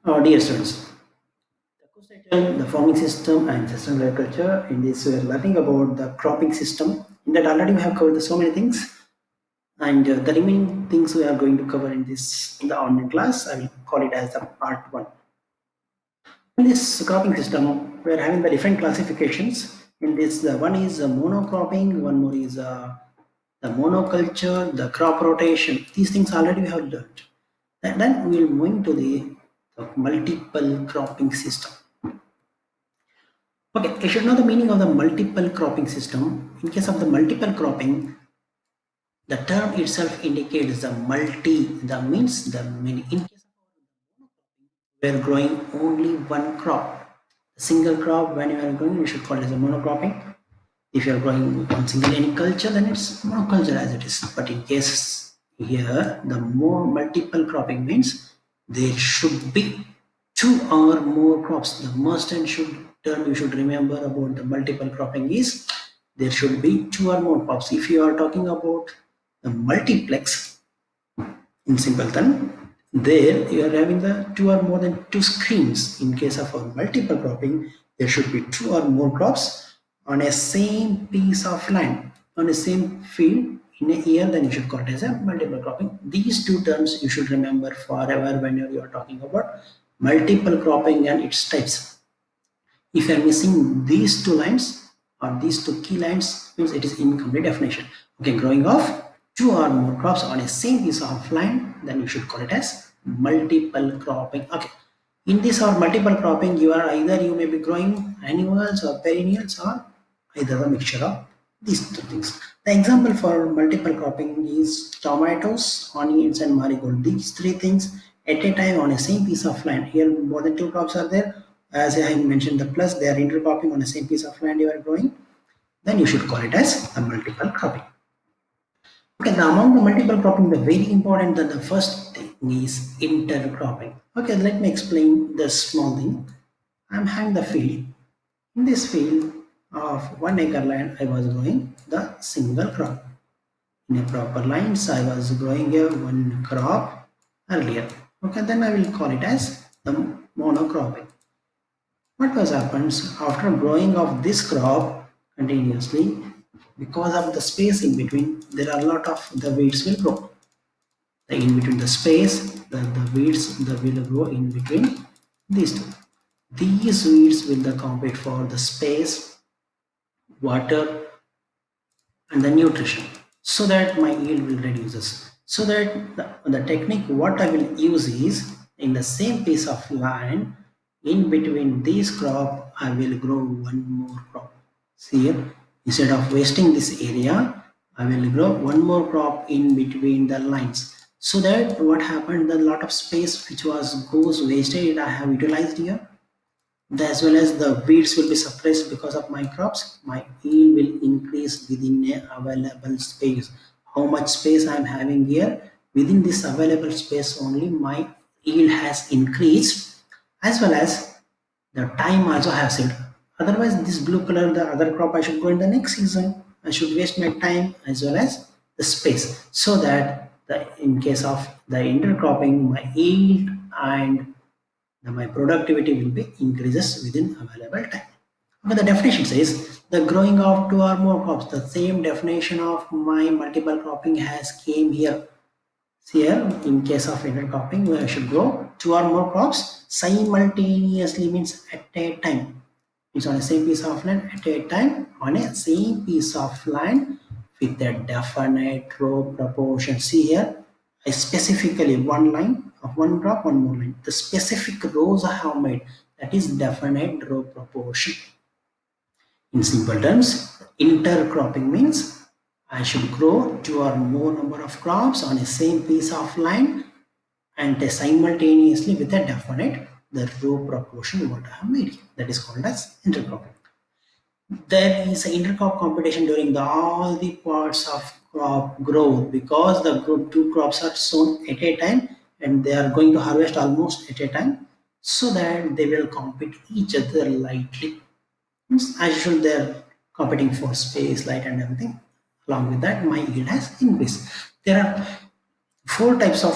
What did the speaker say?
Dear students, the coastal, the farming system and sustainable agriculture. In this, we are learning about the cropping system. In that, already we have covered so many things, and the remaining things we are going to cover in this in the online class. I will call it as the part one. In this cropping system, we are having the different classifications. In this, the one is monocropping, one more is the monoculture, the crop rotation. These things already we have learned. And then we will move to the multiple cropping system. Okay, you should know the meaning of the multiple cropping system. In case of the multiple cropping, the term itself indicates the multi, the means the many. In case we are growing only one crop, a single crop, when you are growing, you should call it as a monocropping. If you are growing one single any culture, then it's monoculture as it is. But in case here, the more multiple cropping means there should be two or more crops. The must and should term you should remember about the multiple cropping is there should be two or more crops. If you are talking about the multiplex in simpleton, there you are having the two or more than two screens. In case of a multiple cropping, there should be two or more crops on a same piece of land, on a same field in a year, then you should call it as a multiple cropping. These two terms you should remember forever when you are talking about multiple cropping and its types. If you are missing these two lines or these two key lines, means it is incomplete definition. Okay, growing of two or more crops on a same piece of land, then you should call it as multiple cropping. Okay, in this or multiple cropping, you are either you may be growing annuals or perennials or either a mixture of these two things. The example for multiple cropping is tomatoes, onions, and marigold. These three things at a time on a same piece of land. Here, more than two crops are there. As I mentioned, the plus they are intercropping on the same piece of land you are growing. Then you should call it as a multiple cropping. Okay, now among the multiple cropping, the very important that the first thing is intercropping. Okay, let me explain this small thing. I'm having the field. In this field of 1 acre land, I was growing the single crop. In a proper lines, I was growing a one crop earlier. Okay, then I will call it as the monocropping. What was happens after growing of this crop continuously, because of the space in between, there are a lot of the weeds will grow. The in between the space, the weeds the will grow in between these two. These weeds will compete for the space, water, and the nutrition, so that my yield will reduces. So that the technique what I will use is in the same piece of land, in between these crop I will grow one more crop. See here, instead of wasting this area, I will grow one more crop in between the lines. So that what happened, the lot of space which was goes wasted I have utilized here, as well as the weeds will be suppressed because of my crops. My yield will increase within a available space. How much space I am having here, within this available space only my yield has increased, as well as the time also has it. Otherwise this blue color, the other crop I should go in the next season, I should waste my time as well as the space. So that in case of the intercropping, my yield and my productivity will be increases within available time. Okay, the definition says the growing of two or more crops. The same definition of my multiple cropping has came here. See here, in case of intercropping, we should grow two or more crops simultaneously, means at a time. It's on the same piece of land at a time on a same piece of land with a definite row proportion. See here, I specifically one line of one crop, one more line. The specific rows I have made, that is definite row proportion. In simple terms, intercropping means I should grow two or more number of crops on a same piece of land and simultaneously with a definite the row proportion what I have made here. That is called as intercropping. There is an intercrop competition during all the parts of crop growth, because the group two crops are sown at a time and they are going to harvest almost at a time, so that they will compete each other lightly. As usual, they're competing for space, light, and everything. Along with that, my yield has increased. There are four types of